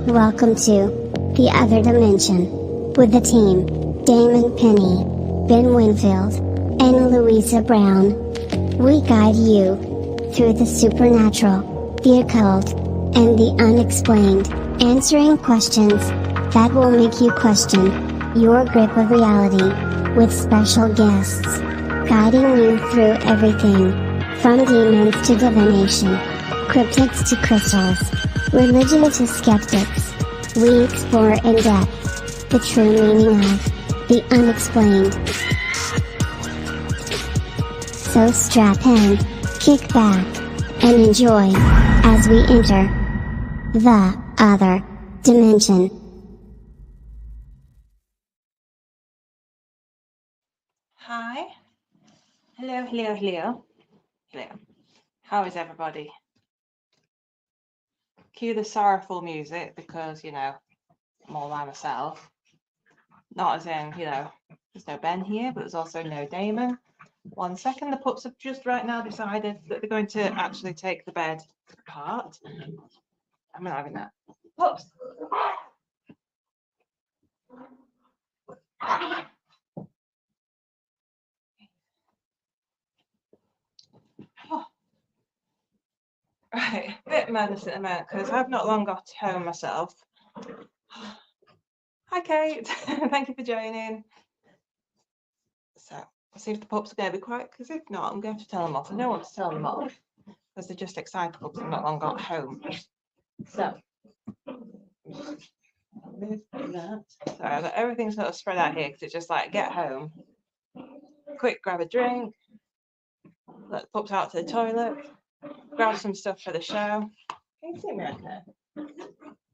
Welcome to The Other Dimension with the team, Damon Penny, Ben Winfield, and Louisa Brown. We guide you through the supernatural, the occult, and the unexplained, answering questions that will make you question your grip of reality, with special guests guiding you through everything from demons to divination, cryptids to crystals, religion to skeptics. We explore in depth the true meaning of the unexplained. So strap in, kick back, and enjoy as we enter the other dimension. Hi. Hello, hello, hello. Hello. How is everybody? Cue the sorrowful music because, I'm all by myself. Not as in, there's no Ben here, but there's also no Damon. 1 second, the pups have just right now decided that they're going to actually take the bed apart. I'm not having that. Pups! Oh. Right, bit madness at the moment because I've not long got home myself. Hi Kate, thank you for joining. So I'll see if the pups are going to be quiet, because if not, I'm going to tell them off. I don't want to tell them off because they're just excitable because I've not long got home. So sorry, everything's sort of spread out here because it's just like get home, quick grab a drink, let the pups out to the toilet, grab some stuff for the show. Can you see me okay?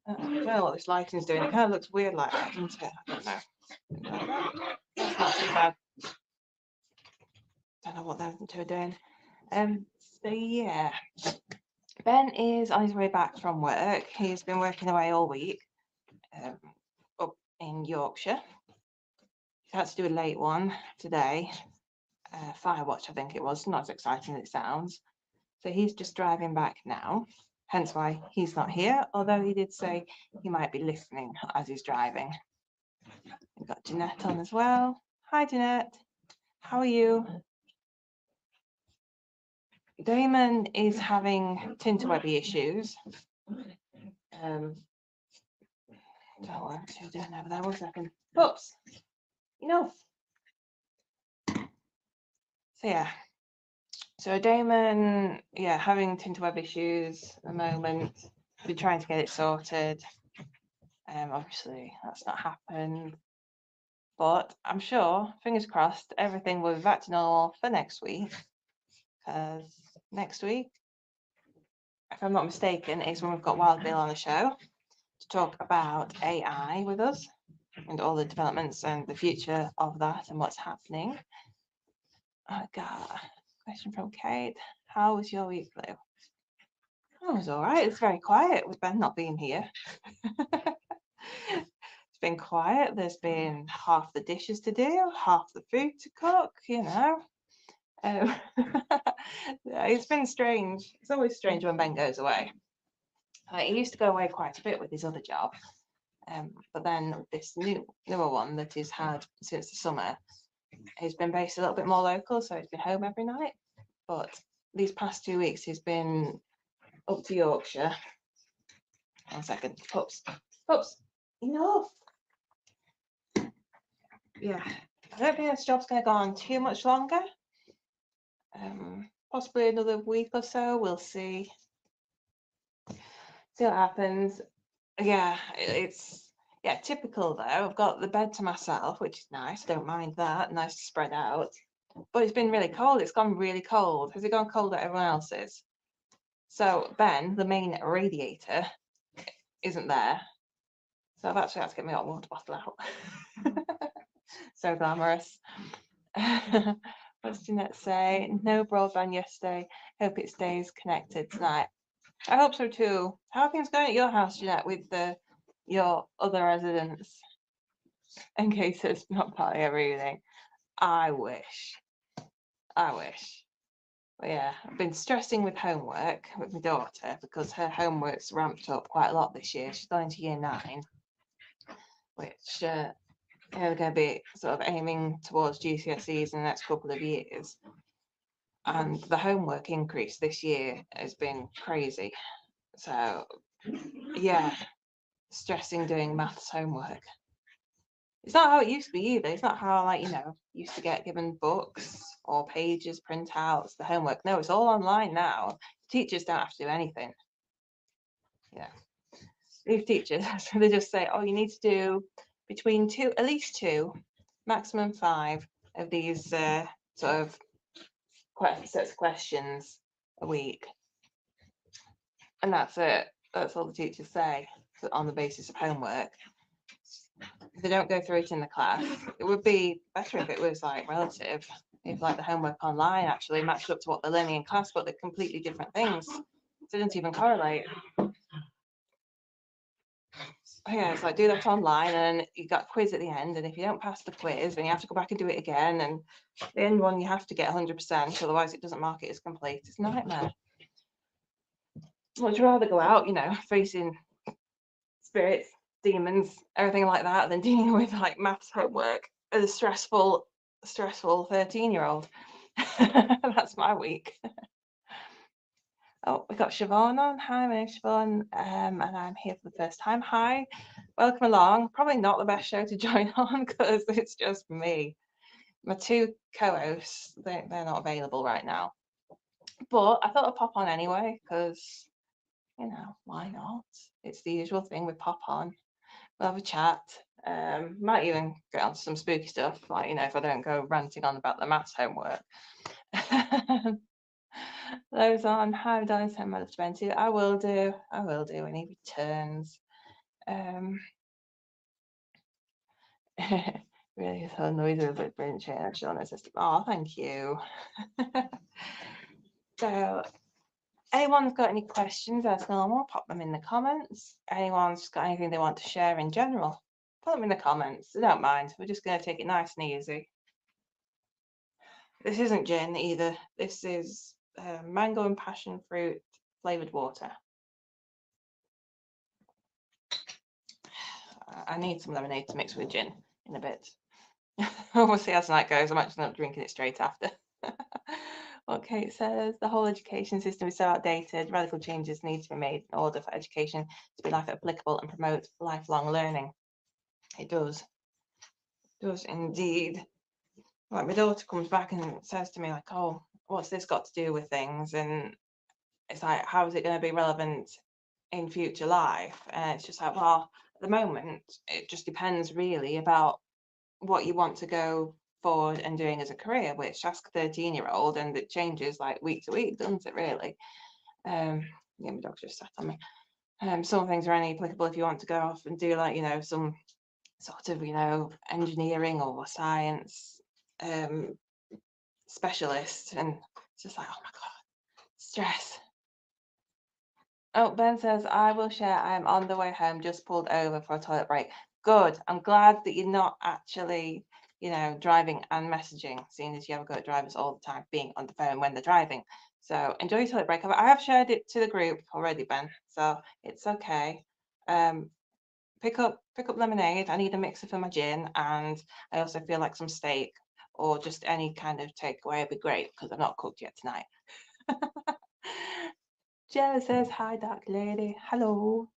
I don't know what this lighting is doing. It kind of looks weird like that, doesn't it? I don't know. That's not too bad. Don't know what they're doing. So yeah, Ben is on his way back from work. He's been working away all week up in Yorkshire. He had to do a late one today, Firewatch I think it was, not as exciting as it sounds. So he's just driving back now, hence why he's not here, although he did say he might be listening as he's driving. We've got Jeanette on as well. Hi Jeanette, how are you? Damon is having tinterwebby issues. Don't know what I'm doing over there. 1 second. Oops. Enough. So yeah. So Damon, having tinterweb issues at the moment. Been trying to get it sorted. Obviously that's not happened. But I'm sure, fingers crossed, everything will be back to normal for next week. Because next week, if I'm not mistaken, is when we've got Wild Bill on the show to talk about AI with us and all the developments and the future of that and what's happening. I got a question from Kate. How was your week, Lou? Oh, it was all right. It's very quiet with Ben not being here. It's been quiet. There's been half the dishes to do, half the food to cook, It's been strange. It's always strange when Ben goes away. He used to go away quite a bit with his other job, but then this newer one that he's had since the summer, he's been based a little bit more local, so he's been home every night. But these past 2 weeks, he's been up to Yorkshire. 1 second, pups, enough. Yeah, I don't think this job's going to go on too much longer. Possibly another week or so. We'll see. See what happens. Yeah, it's typical though. I've got the bed to myself, which is nice. Don't mind that. Nice to spread out. But it's been really cold. It's gone really cold. Has it gone cold at everyone else's? So Ben, the main radiator, isn't there. So I've actually had to get my hot water bottle out. So glamorous. What did Jeanette say? No broadband yesterday. Hope it stays connected tonight. I hope so too. How are things going at your house, Jeanette, with your other residents? In case it's not part of everything. I wish. But yeah, I've been stressing with homework with my daughter because her homework's ramped up quite a lot this year. She's going to year 9, which they're going to be sort of aiming towards GCSEs in the next couple of years. And the homework increase this year has been crazy. So yeah, stressing doing maths homework. It's not how it used to be either. It's not how, like, used to get given books or pages, printouts, the homework. No, it's all online now. Teachers don't have to do anything. Yeah. These teachers, so they just say, oh, you need to do between at least 2, maximum 5 of these sort of sets of questions a week. And that's it. That's all the teachers say on the basis of homework. If they don't go through it in the class, it would be better if it was like relative, if like the homework online actually matched up to what they're learning in class, but they're completely different things. They don't even correlate. Yeah, it's like do that online and you got a quiz at the end, and if you don't pass the quiz, then you have to go back and do it again, and the end one you have to get 100%, otherwise it doesn't mark it as complete. It's a nightmare. Much rather go out, facing spirits, demons, everything like that, than dealing with like maths homework as a stressful 13-year-old. That's my week. Oh, we got Siobhan on. Hi, my name's Siobhan, and I'm here for the first time. Hi, welcome along. Probably not the best show to join on because it's just me. My 2 co-hosts, they're not available right now. But I thought I'd pop on anyway because, why not? It's the usual thing with pop on. We'll have a chat. Might even get onto some spooky stuff, like, if I don't go ranting on about the maths homework. Those on, hi, darling, send my love to Ben too. I will do when he returns. Really so noisy with it, brilliant change, Sean system. Oh, thank you. So, anyone's got any questions as normal, pop them in the comments. Anyone's got anything they want to share in general, put them in the comments. I don't mind. We're just going to take it nice and easy. This isn't gin either. This is mango and passion fruit flavored water. I need some lemonade to mix with gin in a bit. We'll see how tonight goes. I'm actually not drinking it straight after. Okay, it says the whole education system is so outdated. Radical changes need to be made in order for education to be life applicable and promote lifelong learning. It does. It does indeed. Like my daughter comes back and says to me like, oh, what's this got to do with things? And it's like, how is it going to be relevant in future life? And it's just like, well, at the moment, it just depends really about what you want to go forward and doing as a career, which ask a 13-year-old, and it changes like week to week, doesn't it really? Yeah, my dog's just sat on me. Some things are only applicable if you want to go off and do like, some sort of, engineering or science specialist, and it's just like, oh my God, stress. Oh, Ben says, I will share, I'm on the way home, just pulled over for a toilet break. Good. I'm glad that you're not actually, driving and messaging, seeing as you have got drivers all the time being on the phone when they're driving. So enjoy your toilet break. I have shared it to the group already, Ben, so it's okay. Pick up lemonade. I need a mixer for my gin, and I also feel like some steak or just any kind of takeaway would be great because I've not cooked yet tonight. Jenna says, hi, Dark Lady. Hello.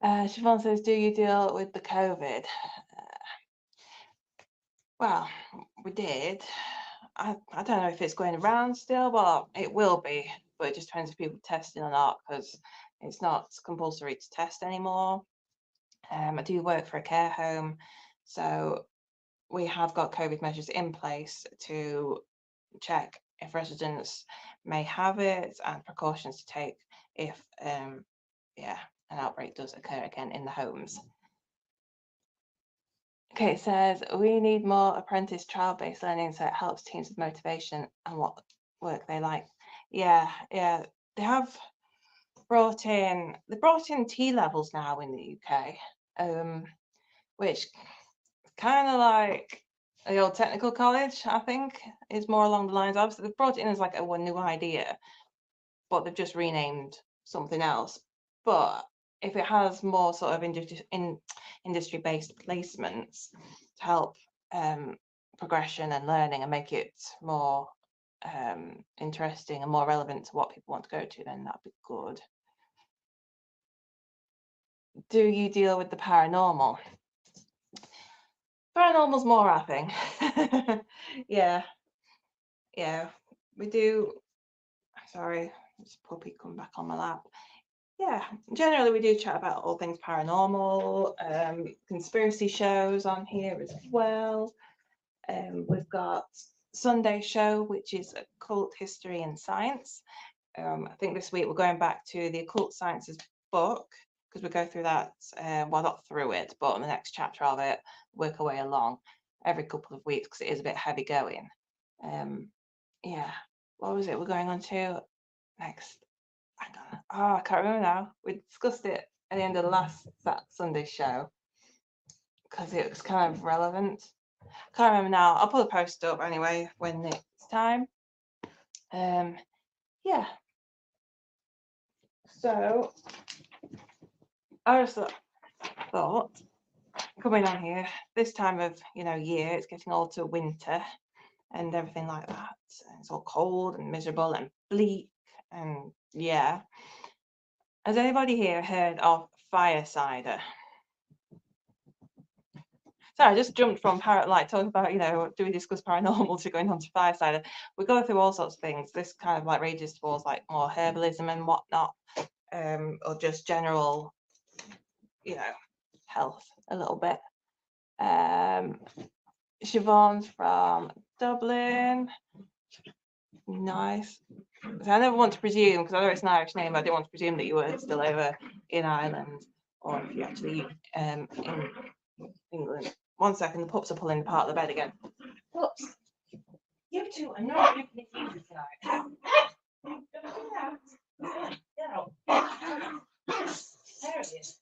Siobhan says, do you deal with the COVID? Well, we did. I don't know if it's going around still. Well, it will be, but it just depends if people are testing or not, because it's not compulsory to test anymore. I do work for a care home, so we have got COVID measures in place to check if residents may have it and precautions to take if an outbreak does occur again in the homes. Okay, it says we need more apprentice trial-based learning so it helps teams with motivation and what work they like. Yeah, they have brought in T levels now in the UK, which kind of like the old technical college, I think, is more along the lines of, so they've brought it in as like a new idea, but they've just renamed something else. But if it has more sort of industry-based placements to help progression and learning and make it more interesting and more relevant to what people want to go to, then that'd be good. Do you deal with the paranormal? Paranormal's more our thing. Yeah, we do. Sorry, this puppy come back on my lap. Yeah, generally we do chat about all things paranormal, conspiracy shows on here as well. We've got Sunday show, which is occult history and science. I think this week we're going back to the occult sciences book, because we go through that, well, not through it, but in the next chapter of it, work our way along every couple of weeks, because it is a bit heavy going. Yeah, what was it we're going on to next? Hang on. Oh, I can't remember now. We discussed it at the end of the last Sunday show, because it was kind of relevant. I can't remember now. I'll put a post up anyway when it's time. Yeah. So I just thought, coming on here, this time of year, it's getting all to winter and everything like that. It's all cold and miserable and bleak, and yeah. Has anybody here heard of fire cider? So I just jumped from talking about, do we discuss paranormal to going on to fire cider. We go through all sorts of things. This kind of like ranges towards like more herbalism and whatnot, or just general, health a little bit. Siobhan's from Dublin. Nice. So I never want to presume, because I know it's an Irish name, but I didn't want to presume that you were still over in Ireland, or if you actually in England. 1 second, the pups are pulling apart the bed again. Pups, you two are not making it easy tonight. Get out. There it is.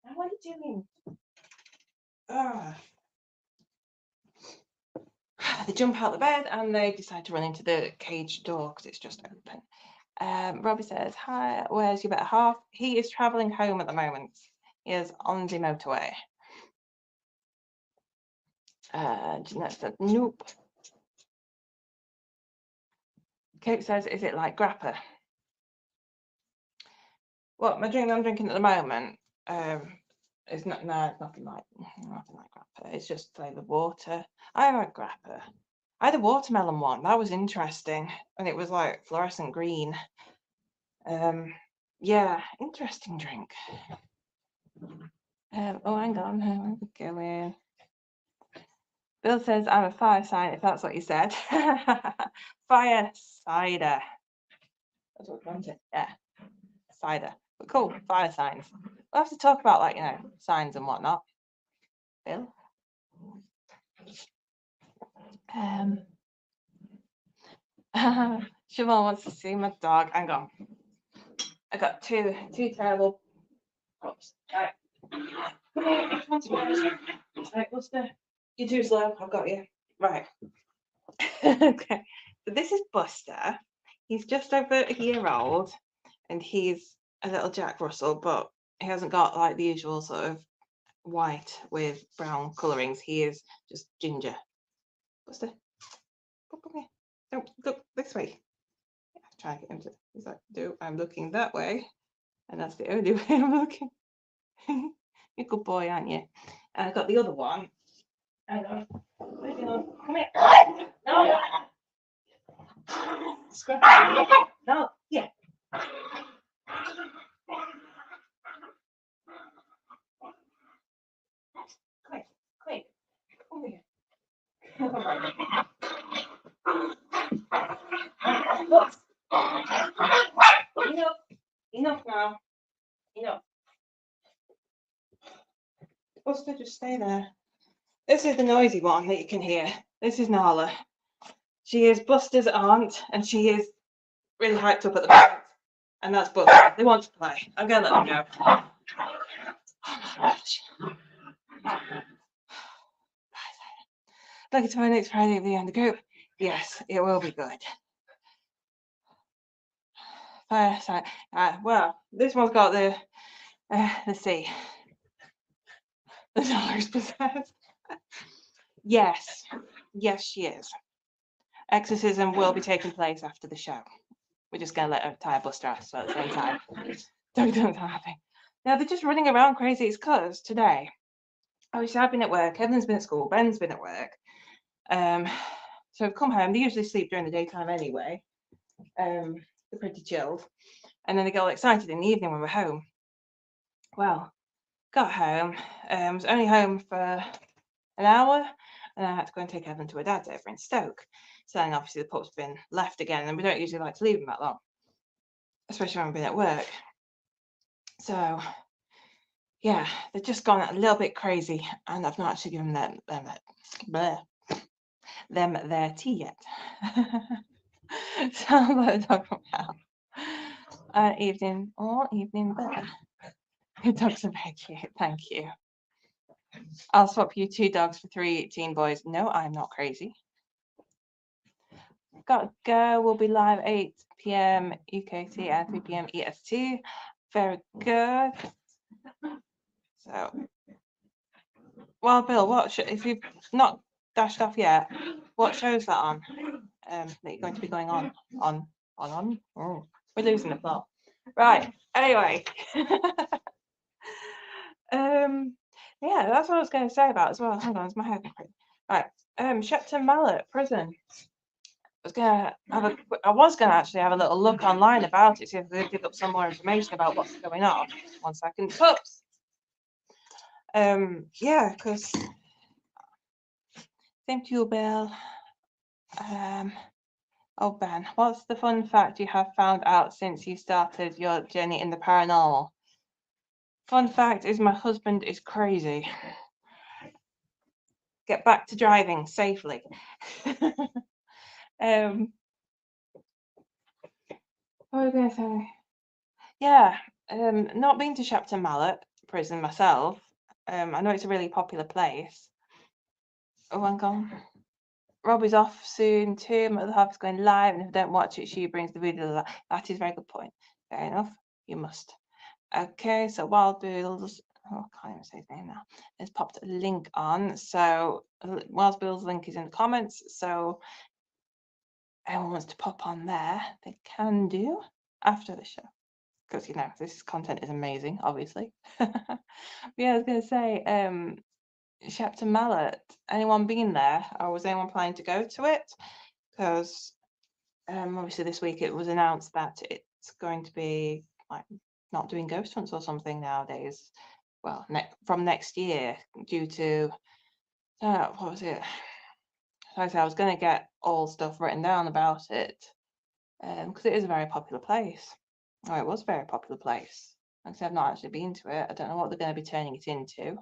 Now what are you doing? They jump out the bed and they decide to run into the cage door because it's just open. Robbie says, hi, where's your better half? He is travelling home at the moment. He is on the motorway. Jeanette said, nope. Kate says, is it like grappa? Well, my drink I'm drinking at the moment, it's not, no, it's nothing like grappa. It's just flavoured water. I like grappa. I had a watermelon one. That was interesting, and it was like fluorescent green. Yeah, interesting drink. Oh, hang on, where we going? Bill says I'm a fire sign, if that's what you said. Fire cider. That's what we wanted. Yeah, cider. But cool, fire signs. We'll have to talk about signs and whatnot. Bill. Siobhan wants to see my dog. Hang on. I got two terrible pups. Right. Right, Buster. You're too slow. I've got you. Right. Okay. So this is Buster. He's just over a year old, and he's a little Jack Russell, but he hasn't got like the usual sort of white with brown colourings. He is just ginger. Buster, come here. Don't look this way. Try to get him to. He's like, do I'm looking that way, and that's the only way I'm looking. You're a good boy, aren't you? And I got the other one. Hang on. Come here. No. Scratch. No. Yeah. Quick. Come here. Enough now. Enough. Buster, just stay there. This is the noisy one that you can hear. This is Nala. She is Buster's aunt, and she is really hyped up at the moment. And that's Buster. They want to play. I'm going to let them go. Oh my gosh. Looking to my next Friday at the end of the group. Yes, it will be good. Fireside. Well, this one's got the let's see. The dollars possessed. Yes, she is. Exorcism will be taking place after the show. We're just gonna let her tie a bust ass at the same time. Don't happy. Now they're just running around crazy. It's because today, obviously I've been at work, Evelyn's been at school, Ben's been at work. So I've come home. They usually sleep during the daytime anyway. They're pretty chilled, and then they get all excited in the evening when we're home. Well, got home. Was only home for an hour, and I had to go and take Evelyn to her dad's over in Stoke. So then obviously the pup's been left again, and we don't usually like to leave them that long, especially when we've been at work. So yeah, they've just gone a little bit crazy, and I've not actually given them their tea yet. So I'm going to talk about evening better. Your dogs are very cute, thank you. I'll swap you 2 dogs for 3 teen boys. No, I'm not crazy. Got to go. We'll be live 8 p.m. UKT and 3 p.m. EST. Very good. So, well, Bill, if you've not dashed off yet, what show is that on? That you're going to be going on? Oh, we're losing the plot. Right. Anyway. Yeah, that's what I was going to say about as well. Hang on, it's my head. Right. Shepton Mallet prison. I was gonna actually have a little look online about it, see if I could pick up some more information about what's going on. 1 second, pups. Yeah, because same to you, Bill. Oh, Ben, what's the fun fact you have found out since you started your journey in the paranormal? Fun fact is my husband is crazy. Get back to driving safely. What was I going to say? Yeah, not been to Shepton Mallet prison myself. I know it's a really popular place. Oh, hang on. Robbie's off soon too. My other half is going live, and if I don't watch it, she brings the video. That is a very good point. Fair enough. You must. Okay, so Wild Bills. Oh, I can't even say his name now. It's popped a link on. So Wild Bills link is in the comments. So anyone wants to pop on there, they can do after the show. Because this content is amazing, obviously. Yeah, I was going to say, Shepton Mallet. Anyone been there, or was anyone planning to go to it? Because obviously this week it was announced that it's going to be like not doing ghost hunts or something nowadays. Well, from next year, due to what was it? Like I said, I was going to get all stuff written down about it, because it is a very popular place. Oh, it was a very popular place. Like I said, I've not actually been to it. I don't know what they're going to be turning it into.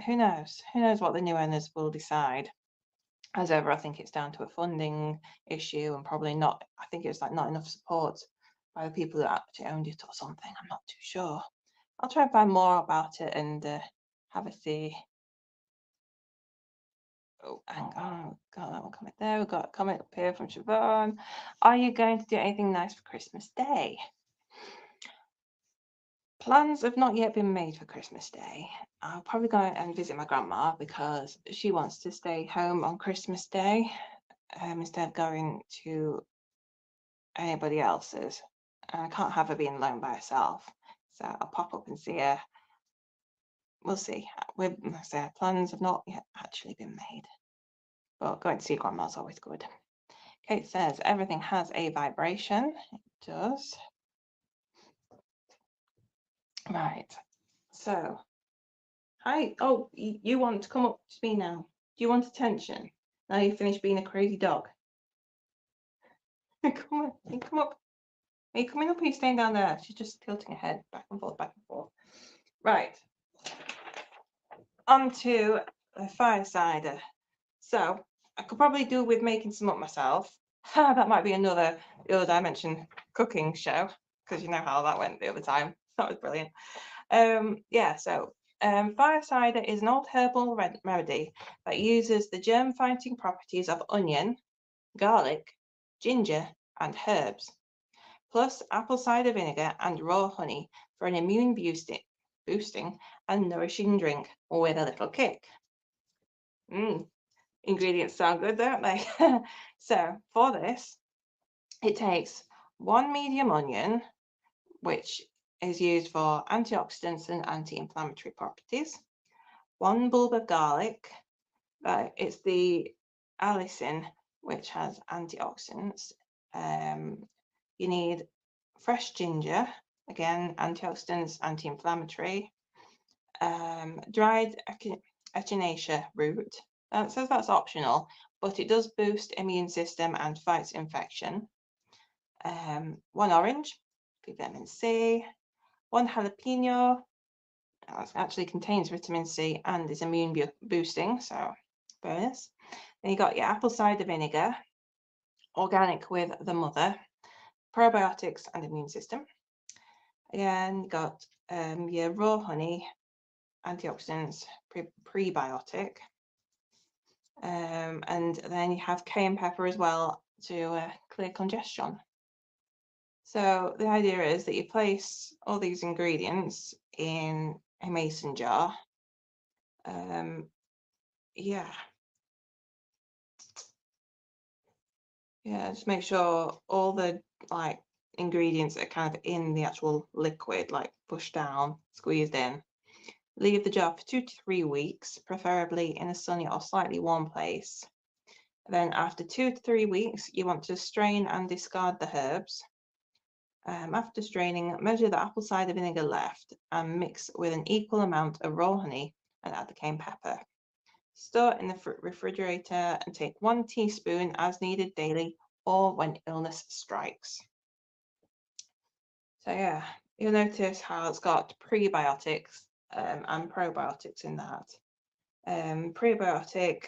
Who knows? Who knows what the new owners will decide? As ever, I think it's down to a funding issue, and probably not. I think it's like not enough support by the people that actually owned it or something. I'm not too sure. I'll try and find more about it and have a see. Oh, hang on, got that one comment there. We've got a comment up here from Siobhan. Are you going to do anything nice for Christmas Day? Plans have not yet been made for Christmas Day. I'll probably go and visit my grandma because she wants to stay home on Christmas Day instead of going to anybody else's. And I can't have her being alone by herself. So I'll pop up and see her. We'll see. Plans have not yet actually been made. But going to see grandma's always good. Kate says everything has a vibration. It does. Right. So, hi. Oh, you want to come up to me now? Do you want attention? Now you've finished being a crazy dog. Come on, come up. Are you coming up or are you staying down there? She's just tilting her head back and forth, back and forth. Right. On to the Firesider. So I could probably do with making some up myself. That might be another The Other Dimension cooking show, because you know how that went the other time. That was brilliant. Yeah, so Fire cider is an old herbal remedy that uses the germ-fighting properties of onion, garlic, ginger, and herbs, plus apple cider vinegar and raw honey for an immune boosting and nourishing drink with a little kick. Ingredients sound good, don't they? So for this, it takes 1 medium onion, which is used for antioxidants and anti-inflammatory properties, 1 bulb of garlic, it's the allicin, which has antioxidants. You need fresh ginger, again, antioxidants, anti-inflammatory, dried echinacea root. It says that's optional, but it does boost immune system and fights infection. 1 orange for vitamin C, 1 jalapeno, that actually contains vitamin C and is immune boosting, so bonus. Then you got your apple cider vinegar, organic with the mother, probiotics and immune system. Again, you got your raw honey, antioxidants, prebiotic. And then you have cayenne pepper as well to clear congestion. So the idea is that you place all these ingredients in a mason jar. Just make sure all the ingredients are kind of in the actual liquid, like pushed down, squeezed in. Leave the jar for 2 to 3 weeks, preferably in a sunny or slightly warm place. Then after 2 to 3 weeks, you want to strain and discard the herbs. After straining, measure the apple cider vinegar left and mix with an equal amount of raw honey and add the cayenne pepper. Store in the refrigerator and take 1 teaspoon as needed daily or when illness strikes. So yeah, you'll notice how it's got prebiotics and probiotics in that. Prebiotic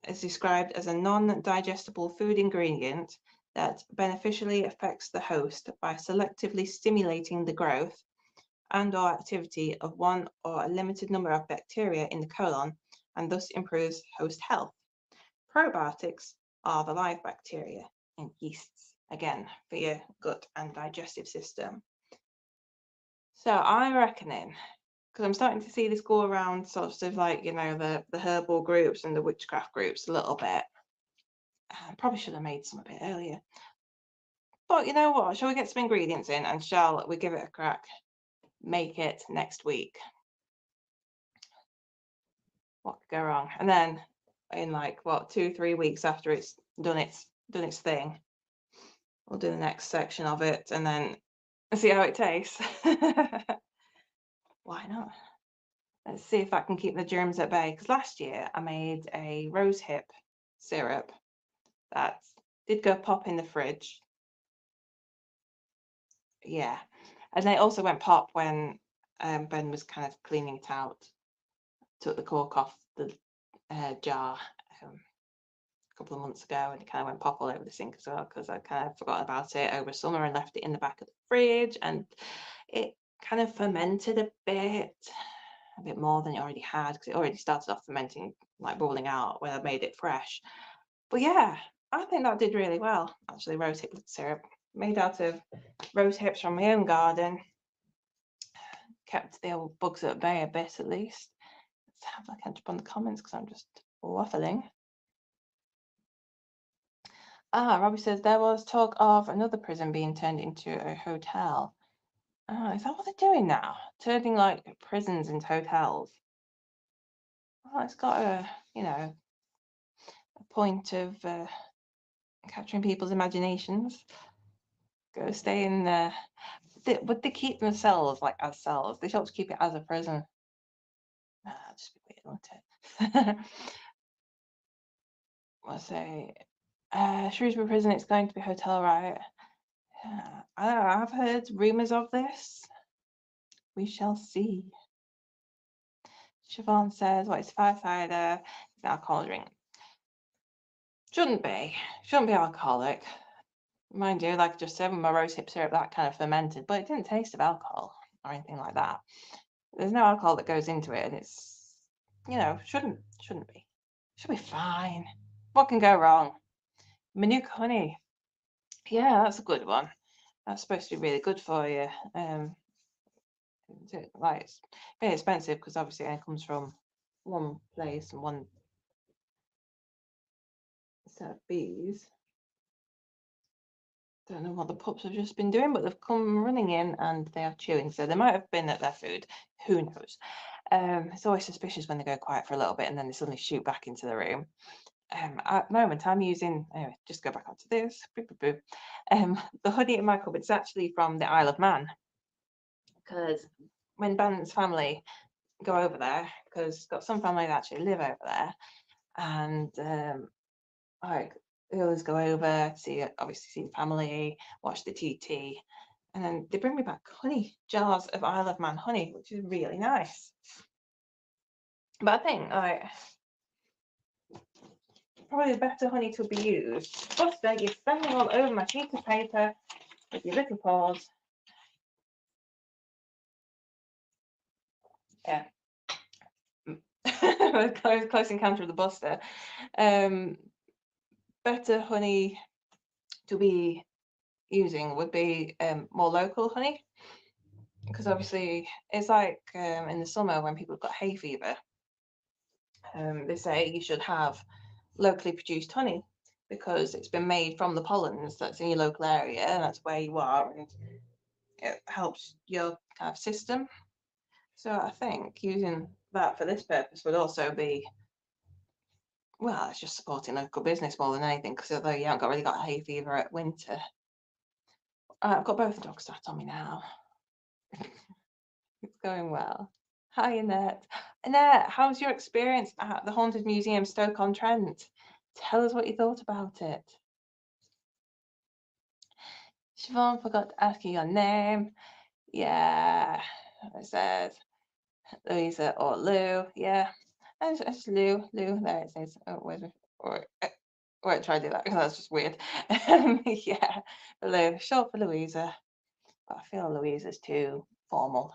is described as a non-digestible food ingredient that beneficially affects the host by selectively stimulating the growth and/or activity of one or a limited number of bacteria in the colon and thus improves host health. Probiotics are the live bacteria and yeasts, again, for your gut and digestive system. So I'm reckoning, because I'm starting to see this go around sort of like, the herbal groups and the witchcraft groups a little bit. I probably should have made some a bit earlier. But you know what? Shall we get some ingredients in and shall we give it a crack? Make it next week. What could go wrong? And then in 2-3 weeks after it's done its thing, we'll do the next section of it and then see how it tastes. Why not? Let's see if I can keep the germs at bay. Because last year I made a rosehip syrup that did go pop in the fridge. Yeah, and then it also went pop when Ben was kind of cleaning it out. Took the cork off the jar a couple of months ago, and it kind of went pop all over the sink as well because I kind of forgot about it over summer and left it in the back of the fridge, and it kind of fermented a bit more than it already had because it already started off fermenting, like bubbling out when I made it fresh. But yeah, I think that did really well. Actually, rosehip syrup made out of rose hips from my own garden. Kept the old bugs at bay a bit at least. Let's have a catch up on the comments because I'm just waffling. Robbie says there was talk of another prison being turned into a hotel. Is that what they're doing now? Turning prisons into hotels? Well, it's got a point of capturing people's imaginations. Go stay in there. Would they keep themselves as cells? They should keep it as a prison. That'd just be weird, wouldn't it? I'll say Shrewsbury Prison, it's going to be a hotel, right? I don't know, I've heard rumours of this. We shall see. Siobhan says, what is fire cider? It's an alcoholic drink. Shouldn't be alcoholic. Mind you, like I just said, with my rosehip syrup, that kind of fermented, but it didn't taste of alcohol or anything like that. there's no alcohol that goes into it, and it's, shouldn't be. Should be fine. What can go wrong? Manuka honey. Yeah, that's a good one. That's supposed to be really good for you. It's very expensive because obviously it comes from one place and one set of bees. Don't know what the pups have just been doing, but they've come running in and they are chewing. So they might have been at their food. Who knows? It's always suspicious when they go quiet for a little bit and then they suddenly shoot back into the room. At the moment, I'm using, anyway, just go back onto this. The honey in my cup, it's actually from the Isle of Man. Because when Ben's family go over there, because got some family that actually live over there, and like they always go over to see, obviously see the family, watch the TT, and then they bring me back honey, jars of Isle of Man honey, which is really nice. But I think probably the better honey to be used. Buster, you're standing all over my sheet of paper with your little paws. Yeah. Close encounter of the Buster. Better honey to be using would be more local honey, because obviously it's like in the summer when people have got hay fever, they say you should have locally produced honey because it's been made from the pollens that's in your local area and that's where you are, and it helps your kind of system. So I think using that for this purpose would also be, well, it's just supporting local business more than anything, because although you haven't really got hay fever at winter. I've got both dogs sat on me now. It's going well. Hi, Annette. Annette, how's your experience at the Haunted Museum Stoke-on-Trent? Tell us what you thought about it. Siobhan forgot to ask you your name. Yeah, it says Louisa or Lou. Yeah, it's Lou. Lou, there it says. Oh, where's it? Wait, try to do that because that's just weird. Yeah, Lou, short for Louisa. But I feel Louisa's too formal.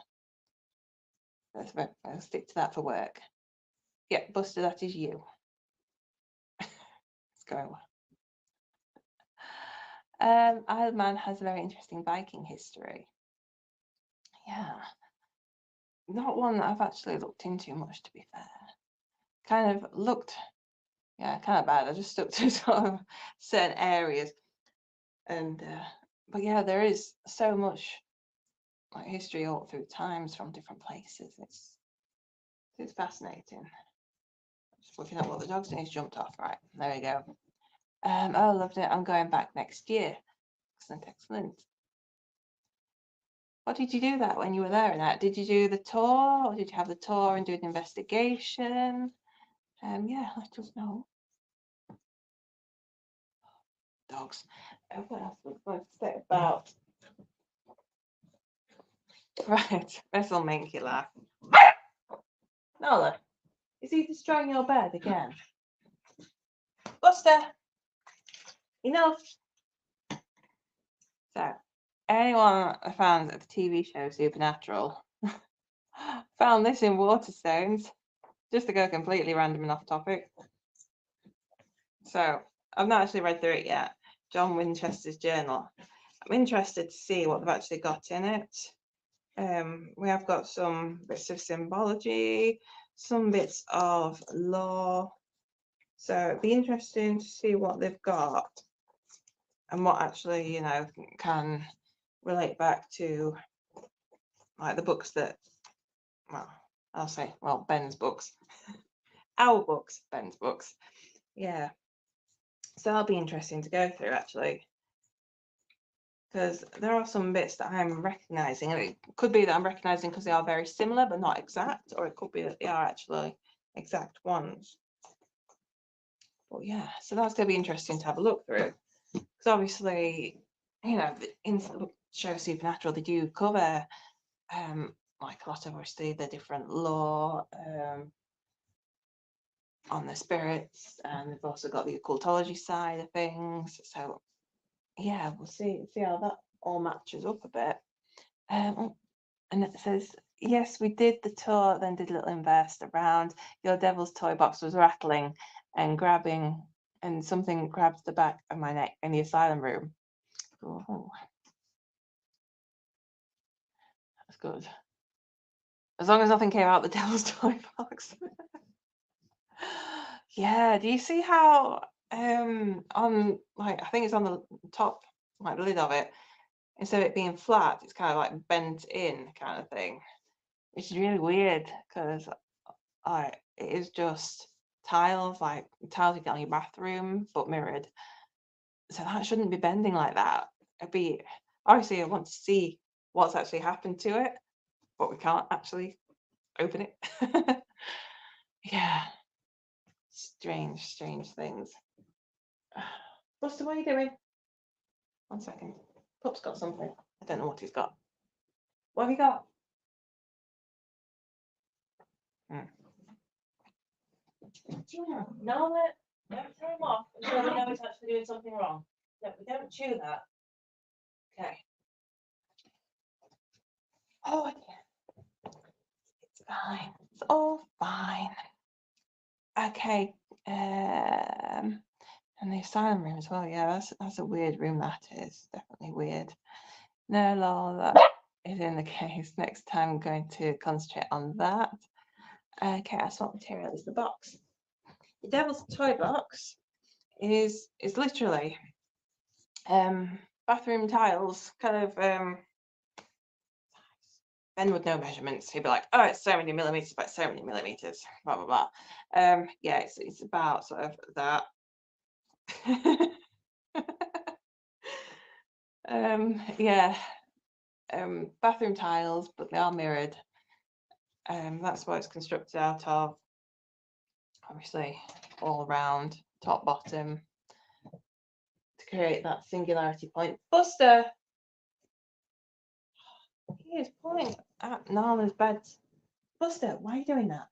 I'll stick to that for work. Yeah, Buster, that is you. It's going well. Isle of Man has a very interesting Viking history. Yeah, not one that I've actually looked into much, to be fair. Kind of looked, yeah, kind of bad. I just stuck to sort of certain areas, and but yeah, there is so much like history all through times from different places. It's fascinating. Just looking at what the dog's doing, he's jumped off. Right, there we go. Oh, loved it. I'm going back next year. Excellent, excellent. What did you do that when you were there? And that did you do the tour, or did you have the tour and do an investigation? Yeah, let us know. Dogs. What else was I going to say about? Right, this will make you laugh. Nola, is he destroying your bed again? Buster, enough. So, anyone a fan of the TV show Supernatural found this in Waterstones, just to go completely random and off topic. So, I've not actually read through it yet. John Winchester's journal. I'm interested to see what they've actually got in it. We have got some bits of symbology, some bits of lore. So it'd be interesting to see what they've got and what actually, can relate back to like the books that, well, I'll say, well, Ben's books. Our books, Ben's books. Yeah. So that'll be interesting to go through actually. Because there are some bits that I'm recognizing, and it could be that I'm recognizing because they are very similar but not exact, or it could be that they are actually exact ones. But yeah, so that's going to be interesting to have a look through, because obviously, in the show Supernatural, they do cover like a lot of obviously the different lore on the spirits, and they've also got the occultology side of things. So yeah, we'll see how that all matches up a bit. And it says yes, we did the tour, then did a little invest around. Your devil's toy box was rattling and grabbing, and something grabbed the back of my neck in the asylum room. Oh, that's good. As long as nothing came out the devil's toy box. Yeah, do you see how on, like, I think it's on the top, like the lid of it, instead of it being flat, it's kind of like bent in kind of thing. It's really weird because it is just tiles, like tiles you get on your bathroom, but mirrored. So that shouldn't be bending like that. It'd be, obviously I want to see what's actually happened to it, but we can't actually open it. Yeah, strange things. Buster, what are you doing? 1 second. Pup's got something. I don't know what he's got. What have you got? No, don't turn him off until we know he's actually doing something wrong. No, we don't chew that. Okay. Oh, yeah. It's fine. It's all fine. Okay. And the asylum room as well. Yeah, that's a weird room. That is definitely weird. No, lol, that is in the case. Next time I'm going to concentrate on that. Okay, that's what material is the box. The devil's toy box is literally bathroom tiles, kind of Ben would know measurements. He'd be like, oh, it's so many millimeters by so many millimeters, blah blah blah. Yeah, it's about sort of that. Yeah, bathroom tiles, but they are mirrored. That's what it's constructed out of. Obviously, all around, top, bottom, to create that singularity point. Buster! He is pulling at Nala's bed. Buster, why are you doing that?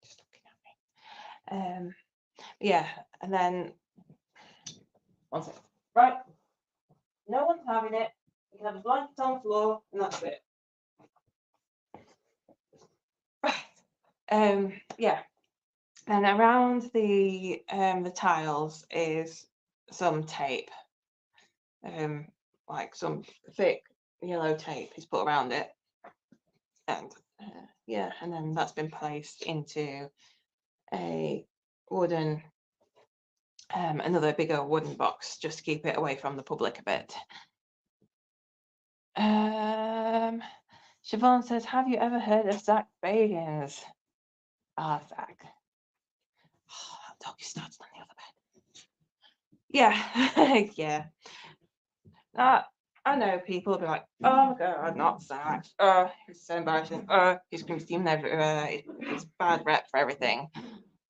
Just looking at me. Yeah, and then 1 second. Right. No one's having it. You can have a blanket on the floor, and that's it. Right. Yeah. And around the tiles is some tape. Like some thick yellow tape is put around it. And yeah, and then that's been placed into a wooden another bigger wooden box just to keep it away from the public a bit. Siobhan says, have you ever heard of Zach Bagans? Ah, Zach. Oh, that dog starts on the other bed. Yeah. Yeah. I know people will be like, oh my god, not Zach. Oh, he's so embarrassing. Oh, he's steaming everywhere. It's bad rep for everything.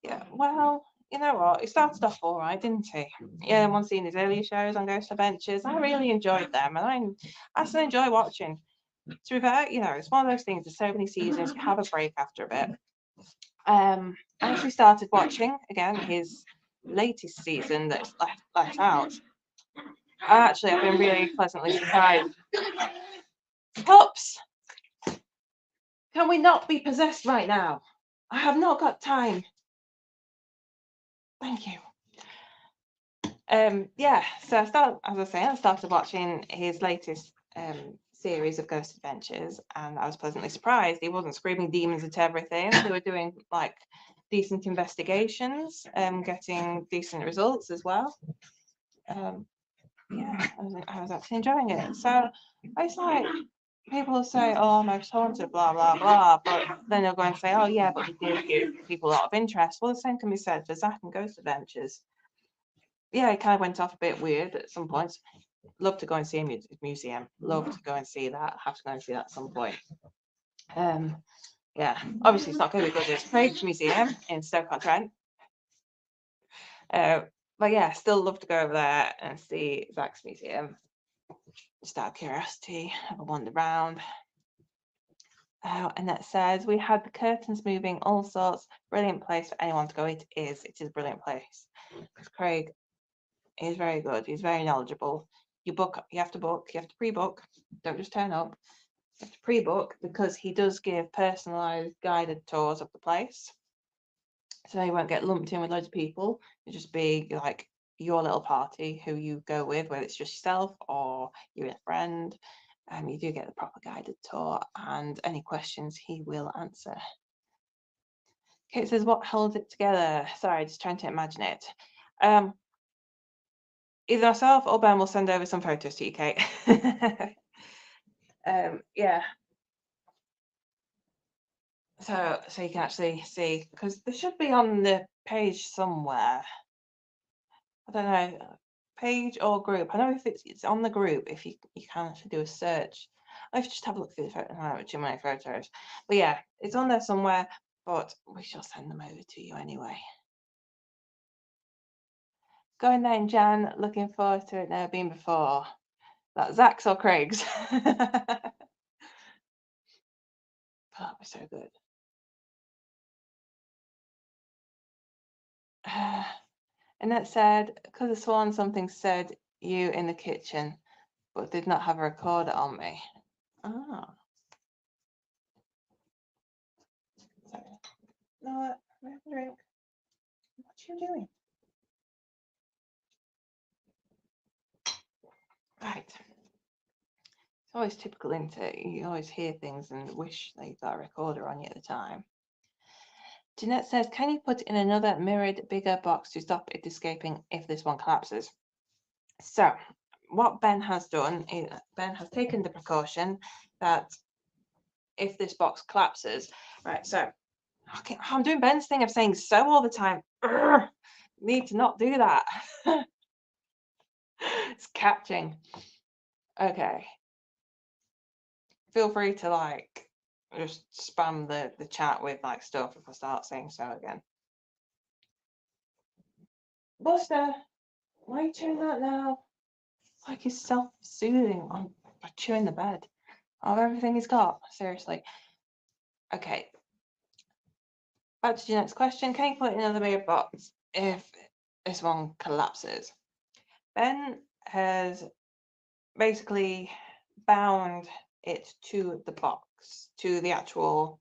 Yeah, well, you know what? He started off all right, didn't he? Yeah, once seen his earlier shows on Ghost Adventures, I really enjoyed them, and I still enjoy watching. To be fair, you know, it's one of those things. There's so many seasons, you have a break after a bit. I actually started watching again his latest season that's left out. I've been really pleasantly surprised. Pups, can we not be possessed right now? I have not got time. Thank you. Yeah, so I started watching his latest series of Ghost Adventures, and I was pleasantly surprised. He wasn't screaming demons at everything. They were doing like decent investigations, getting decent results as well. Yeah, I was actually enjoying it. So it's like people say, "Oh, most haunted," blah blah blah, but then they'll go and say, "Oh yeah, but he did give people a lot of interest." Well, the same can be said for Zach and Ghost Adventures. Yeah, it kind of went off a bit weird at some points. Love to go and see a museum. Love to go and see that. Have to go and see that at some point. Yeah, obviously it's not going to be good as Craig's Museum in Stoke-on-Trent. But yeah, still love to go over there and see Zach's museum. Just out of curiosity, have a wander around. And that says, we had the curtains moving, all sorts. Brilliant place for anyone to go. It is a brilliant place. Because Craig is very good. He's very knowledgeable. You have to book, you have to pre-book. Don't just turn up. to pre-book because he does give personalised guided tours of the place. So you won't get lumped in with loads of people. It'll just be like your little party who you go with, whether it's just yourself or you and a friend. You do get the proper guided tour, and any questions he will answer. Kate says, what holds it together? Sorry, just trying to imagine it. Either myself or Ben will send over some photos to you, Kate. Yeah. So you can actually see, because there should be on the page somewhere. I don't know, page or group. I know if it's on the group, if you can actually do a search. I have to just have a look through the photo. I have too many photos. But yeah, it's on there somewhere, but we shall send them over to you anyway. Going then, Jan, looking forward to it, never been before. That Zach's or Craig's? That'd be so good. Annette said, could have sworn something said you in the kitchen, but did not have a recorder on me. Ah. Sorry. No, what? I have a drink. What are you doing? Right. It's always typical, isn't it? You always hear things and wish that you've got a recorder on you at the time. Jeanette says, can you put in another mirrored bigger box to stop it escaping if this one collapses? So what Ben has done is Ben has taken the precaution that if this box collapses, right, so okay, I'm doing Ben's thing of saying so all the time. Urgh, need to not do that. It's catching. Okay. Feel free to like just spam the chat with like stuff if I start saying so again. Buster, why are you chewing that now? It's like he's self-soothing on by chewing the bed of everything he's got. Seriously. Okay. Back to your next question. Can you put in another mirror box if this one collapses? Ben has basically bound it to the box, to the actual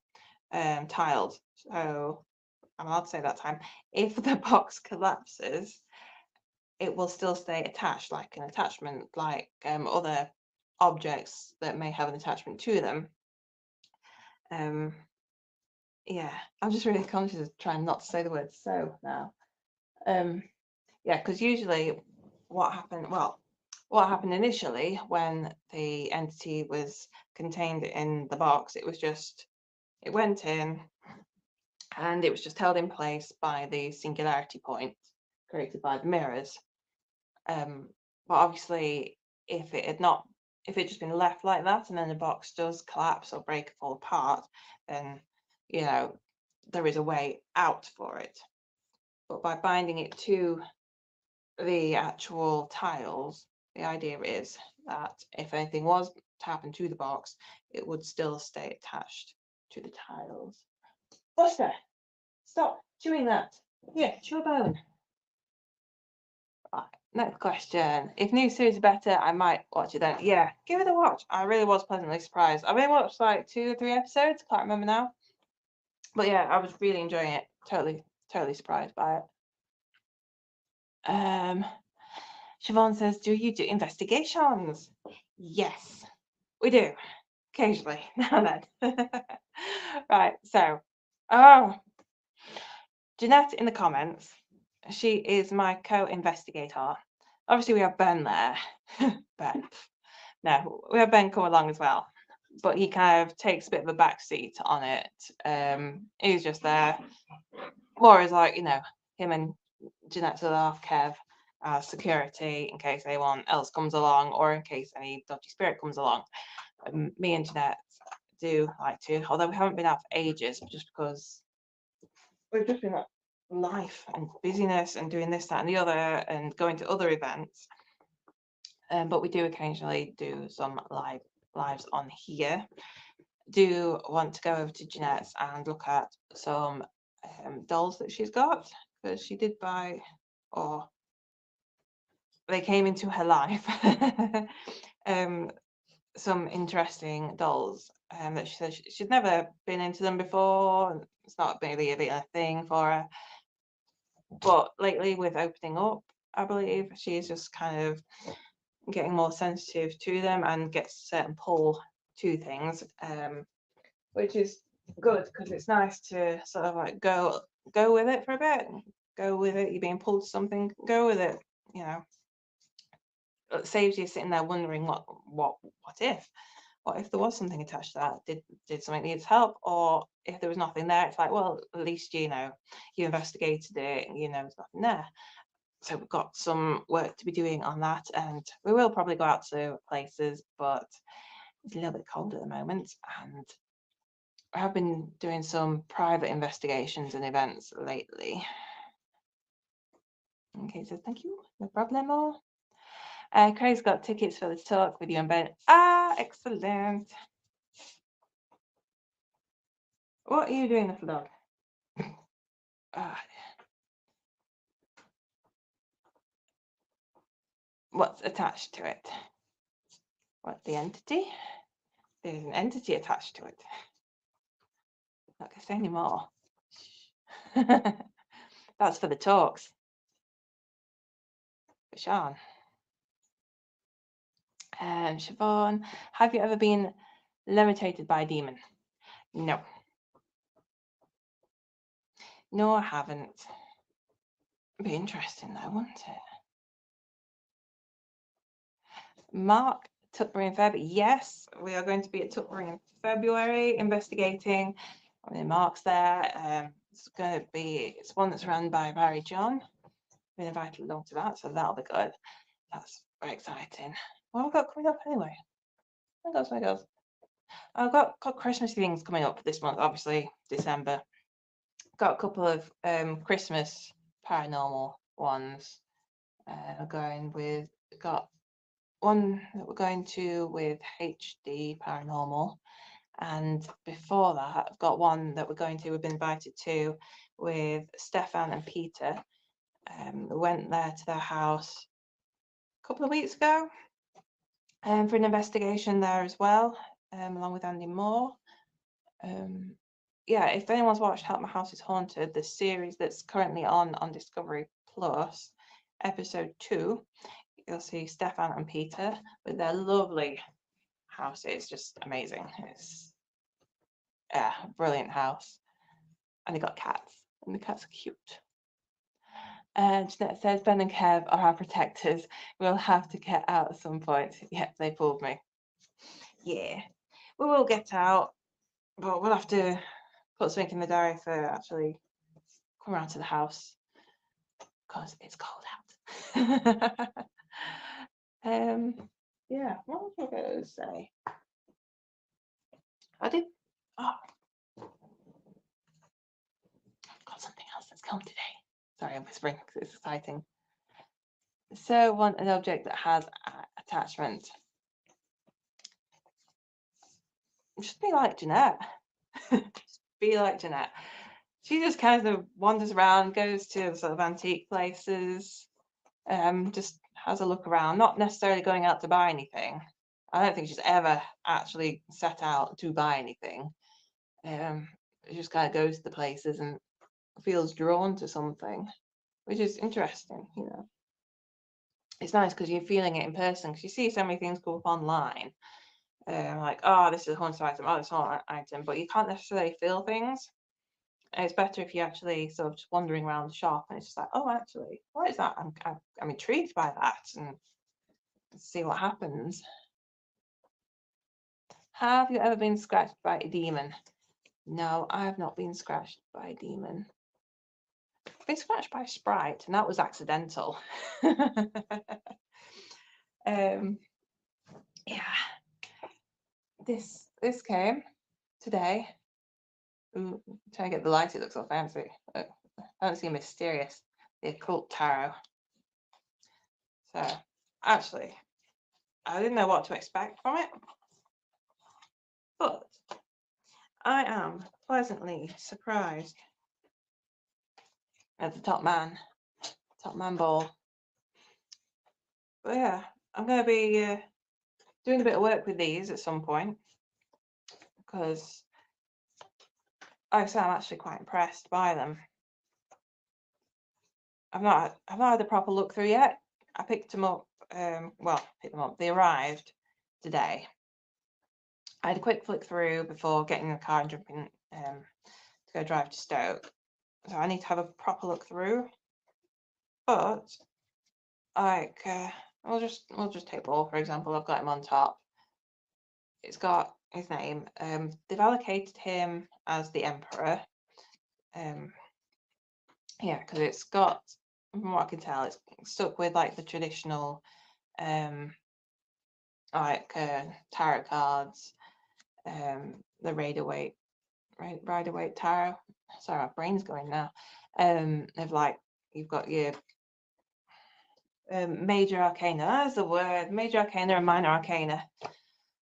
tiles. So I'm allowed to say that time. If the box collapses, it will still stay attached, like an attachment, like other objects that may have an attachment to them. Yeah, I'm just really conscious of trying not to say the word so now. Yeah, because usually what happened initially when the entity was contained in the box, it went in and it was just held in place by the singularity point created by the mirrors. But obviously if it just been left like that and then the box does collapse or break or fall apart, then there is a way out for it. But by binding it to the actual tiles, the idea is that if anything was to happen to the box, it would still stay attached to the tiles. Buster, stop chewing that. Yeah, chew a bone. Right, next question. If new series are better, I might watch it then. Yeah, give it a watch. I really was pleasantly surprised. I've only watched like 2 or 3 episodes, can't remember now. But yeah, I was really enjoying it. Totally surprised by it. Siobhan says, do you do investigations? Yes, we do. Occasionally, now and then. Right, so, Jeanette in the comments, she is my co-investigator. Obviously, we have Ben there. Ben. No, we have Ben come along as well. But he kind of takes a bit of a back seat on it. He's just there. More as like, him and Jeanette's other half, Kev, as security in case anyone else comes along or in case any dodgy spirit comes along. Me and Jeanette do like to, although we haven't been out for ages, just because we've just been at life and busyness and doing this, that, and the other, and going to other events. But we do occasionally do some lives on here. Do want to go over to Jeanette's and look at some dolls that she's got, because she did buy, or they came into her life some interesting dolls that she said she'd never been into them before, and it's not really a thing for her. But lately, with opening up, I believe she's just kind of getting more sensitive to them and gets a certain pull to things, which is good because it's nice to sort of like go with it for a bit. Go with it. You're being pulled to something. Go with it. You know, it saves you sitting there wondering what if there was something attached to that? Did something need help? Or if there was nothing there, it's like, well, at least you investigated it. There's nothing there. So we've got some work to be doing on that, and we will probably go out to places, but it's a little bit cold at the moment, and I have been doing some private investigations and events lately. Okay, so thank you, no problemo. Craig's got tickets for the talk with you and Ben. Excellent. What are you doing, little dog? What's attached to it? What's the entity? There's an entity attached to it. Not gonna say anymore. That's for the talks. For Sean. Siobhan, have you ever been levitated by a demon? No. No, I haven't. It'd be interesting though, wouldn't it? Mark, Tutbury in February. Yes, we are going to be at Tutbury in February investigating. I mean, Mark's there. It's one that's run by Barry John. Been invited along to that, so that'll be good. That's very exciting. What have I got coming up anyway? My goes. I've got Christmas things coming up this month, obviously December. Got a couple of Christmas paranormal ones. Got one that we're going to with HD Paranormal, and before that I've got one that we've been invited to with Stefan and Peter. We went there to their house a couple of weeks ago for an investigation there as well, along with Andy Moore. Yeah, if anyone's watched Help My House is Haunted, the series that's currently on Discovery Plus, episode 2, you'll see Stefan and Peter with their lovely house. It's just amazing. It's a brilliant house. And they got cats, and the cats are cute. And Jeanette says, Ben and Kev are our protectors. We'll have to get out at some point. Yeah, they pulled me. Yeah, we will get out, but we'll have to put something in the diary for actually come around to the house because it's cold out. Yeah, what was I going to say? I've got something else that's come today. Sorry, I'm whispering because it's exciting. So, want an object that has attachment. Just be like Jeanette. Just be like Jeanette. She just kind of wanders around, goes to sort of antique places, just has a look around, not necessarily going out to buy anything. I don't think she's ever actually set out to buy anything. She just kind of goes to the places and feels drawn to something, which is interesting, It's nice because you're feeling it in person, because you see so many things go up online, like, oh, this is a haunted item, oh, it's a haunted item, but you can't necessarily feel things. And it's better if you're actually sort of just wandering around the shop and it's just like, oh, actually, what is that? I'm intrigued by that, and see what happens. Have you ever been scratched by a demon? No, I have not been scratched by a demon. I've been scratched by a sprite, and that was accidental. Yeah, this came today. Ooh, trying to get the light, it looks so fancy. Fancy and mysterious, the occult tarot. So actually, I didn't know what to expect from it, but I am pleasantly surprised at the top man ball. But yeah, I'm going to be doing a bit of work with these at some point, because like I say, I'm actually quite impressed by them. I've not had a proper look through yet. I picked them up. They arrived today. I had a quick flick through before getting in the car and jumping to go drive to Stoke. So I need to have a proper look through. But like, we'll just take Ball for example. I've got him on top. It's got his name. They've allocated him as the Emperor. Yeah, because it's got, from what I can tell, it's stuck with like the traditional tarot cards, the Rider-Waite tarot. Sorry, my brain's going now. Of like, you've got your major arcana. That's the word. Major arcana and minor arcana.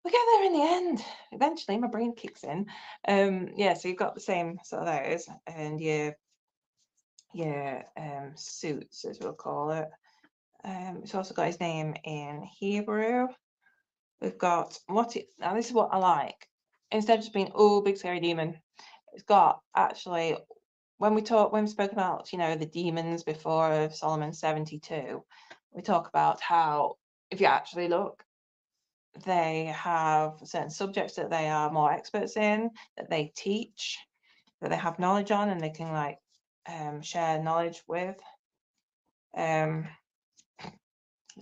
We get there in the end. Eventually, my brain kicks in. Yeah, so you've got the same sort of those, and your suits, as we'll call it. It's also got his name in Hebrew. We've got now this is what I like. Instead of just being big scary demon, it's got actually, when we spoke about the demons before of Solomon 72, we talk about how if you actually look, they have certain subjects that they are more experts in, that they teach, that they have knowledge on, and they can like share knowledge with. Let's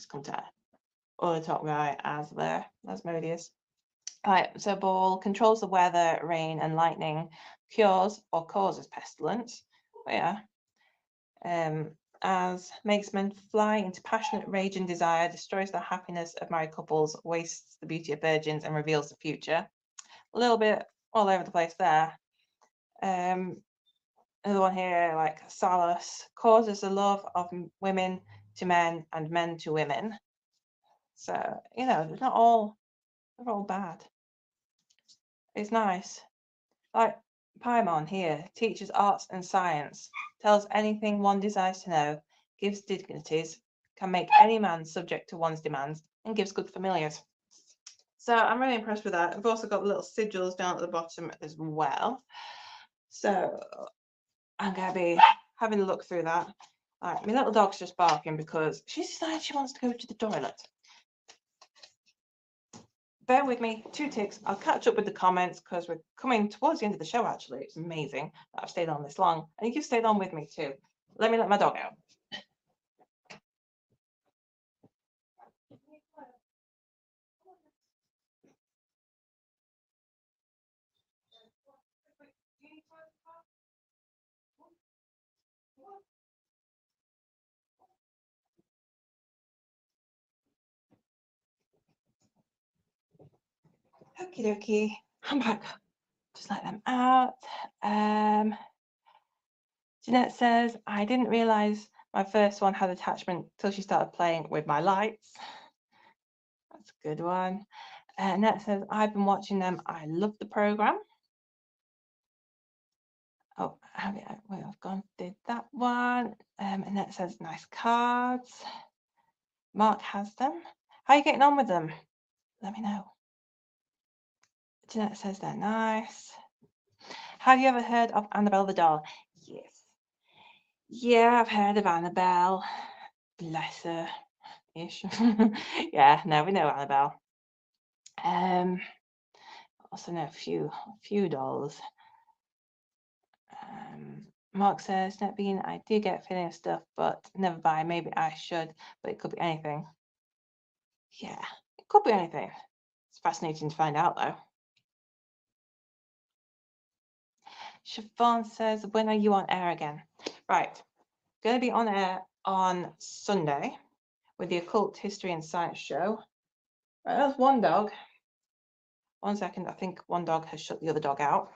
come to the top right, Asmodeus. Right, so Ball controls the weather, rain, and lightning, cures or causes pestilence. Oh, yeah. As makes men fly into passionate rage and desire, destroys the happiness of married couples, wastes the beauty of virgins, and reveals the future. A little bit all over the place there. Another one here, like Salus, causes the love of women to men and men to women. So, they're not all bad. It's nice. Like Paimon here teaches arts and science, tells anything one desires to know, gives dignities, can make any man subject to one's demands, and gives good familiars. So I'm really impressed with that. I've also got little sigils down at the bottom as well. So I'm going to be having a look through that. Right, my little dog's just barking because she's decided she wants to go to the toilet. Bear with me, 2 ticks. I'll catch up with the comments because we're coming towards the end of the show, actually. It's amazing that I've stayed on this long. And you've stayed on with me too. Let me let my dog out. Okie dokie. I'm back. Just let them out. Jeanette says, I didn't realise my first one had attachment till she started playing with my lights. That's a good one. Annette says, I've been watching them. I love the programme. Oh, I've gone, did that one. Annette says, nice cards. Mark has them. How are you getting on with them? Let me know. Jeanette says they're nice. Have you ever heard of Annabelle the doll? Yes. Yeah, I've heard of Annabelle. Bless her. Ish. Yeah, no, we know Annabelle. Also know a few dolls. Mark says, NetBean, I do get a feeling of stuff, but never buy. Maybe I should, but it could be anything. Yeah, it could be anything. It's fascinating to find out, though. Siobhan says, when are you on air again? Right, going to be on air on Sunday with the Occult History and Science Show. Right, that's one dog. 1 second, I think one dog has shut the other dog out.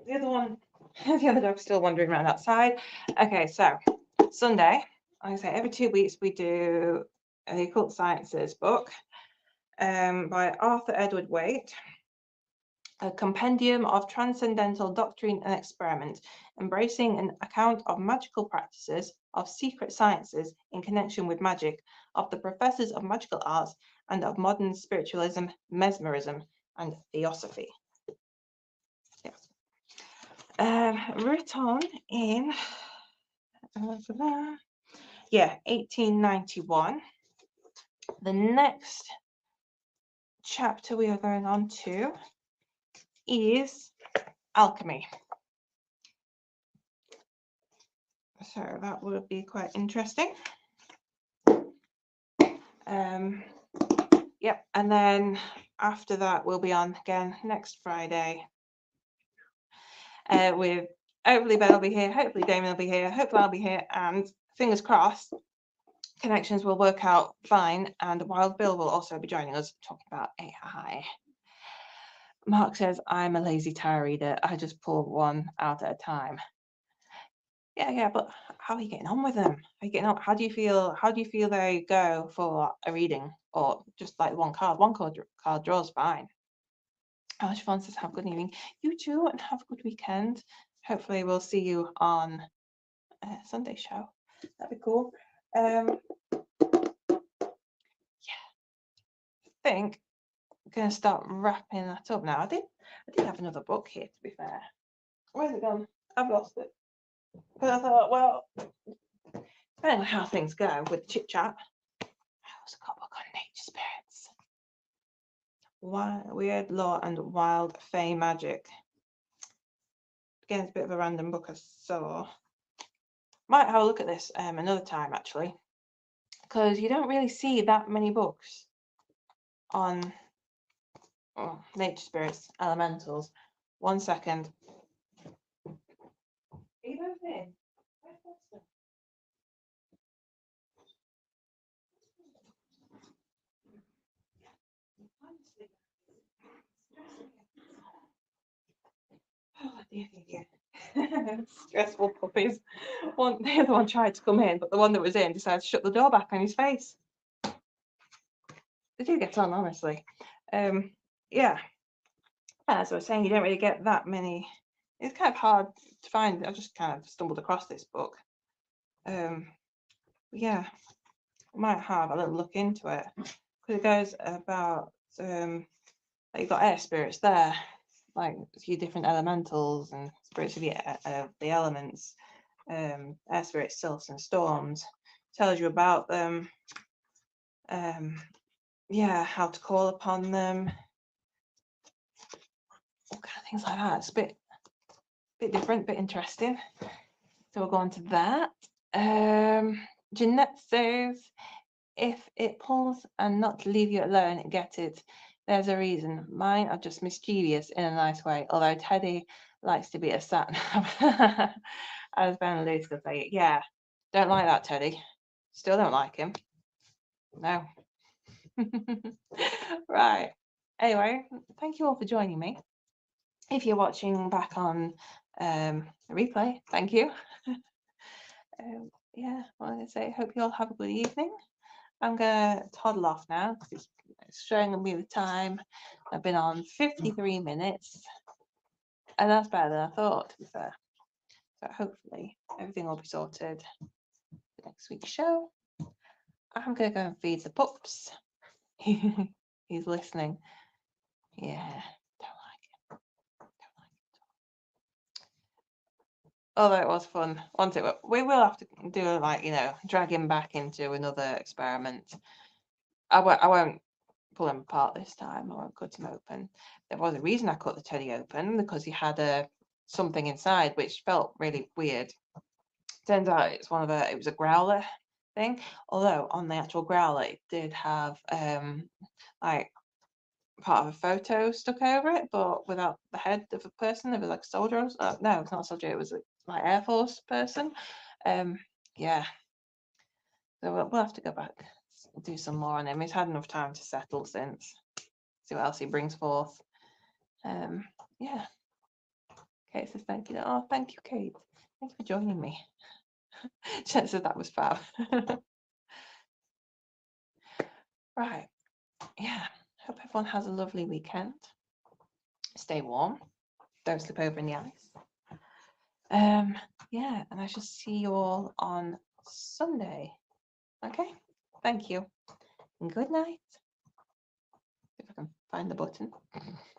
The other one, the other dog's still wandering around outside. Okay, so Sunday, like I say, every 2 weeks we do the Occult Sciences book. by Arthur Edward Waite. A compendium of transcendental doctrine and experiment, embracing an account of magical practices, of secret sciences in connection with magic, of the professors of magical arts, and of modern spiritualism, mesmerism, and theosophy. Yes. Written in 1891. The next chapter we are going on to is alchemy. So that will be quite interesting. Yep, and then after that we'll be on again next Friday with hopefully Ben will be here, hopefully Damon will be here, hopefully I'll be here, and fingers crossed connections will work out fine, and Wild Bill will also be joining us talking about AI. Mark says, I'm a lazy tarot reader. I just pull one out at a time. Yeah, but how are you getting on with them? How are you getting on? How do you feel they go for a reading, or just like one card? One card draws fine. Siobhan says, have a good evening. You too, and have a good weekend. Hopefully we'll see you on Sunday show. That'd be cool. Yeah, I think I'm gonna start wrapping that up now. I did have another book here, to be fair. Where's it gone? I've lost it. But I thought, well, depending on how things go with chit chat, I also got a book on nature spirits, weird law and wild fey magic. Again, it's a bit of a random book I saw. Might have a look at this another time actually, because you don't really see that many books on nature spirits, elementals. 1 second. Are you both in? Oh dear. Stressful puppies. The other one tried to come in, but the one that was in decided to shut the door back on his face. They do get on, honestly. Yeah. As I was saying, you don't really get that many. It's kind of hard to find. I just kind of stumbled across this book. Yeah, I might have a little look into it, because it goes about like you've got air spirits there, like a few different elementals and spirits of the elements, air spirits, sylphs and storms. Tells you about them, yeah, how to call upon them, all kind of things like that. It's a bit different, bit interesting. So we'll go on to that. Jeanette says, if it pulls and not to leave you alone, get it. There's a reason. Mine are just mischievous in a nice way, although Teddy likes to be a sat nav. As Ben and Luce could say, yeah, don't like that Teddy. Still don't like him. No. Right. Anyway, thank you all for joining me. If you're watching back on the replay, thank you. Yeah, well, I say, hope you all have a good evening. I'm gonna toddle off now because it's showing me the time. I've been on 53 minutes, and that's better than I thought, to be fair. So hopefully everything will be sorted for next week's show. I'm gonna go and feed the pups. He's listening. Yeah, don't like it. Although it was fun. We will have to do, like, drag him back into another experiment. I won't pull him apart this time. I won't cut him open. There was a reason I cut the teddy open, because he had something inside which felt really weird. Turns out it was a growler thing. Although on the actual growler it did have like part of a photo stuck over it, but without the head of a person. It was like a soldier. No, it's not a soldier. It was like Air Force person. Yeah. So we'll have to go back, do some more on him. He's had enough time to settle since. See what else he brings forth. Yeah. Kate says thank you. Oh, thank you, Kate. Thank you for joining me. Jen says that was fab. Right. Yeah. hope everyone has a lovely weekend. Stay warm. Don't slip over in the ice. Yeah, and I shall see you all on Sunday. Okay, thank you. And good night. If I can find the button.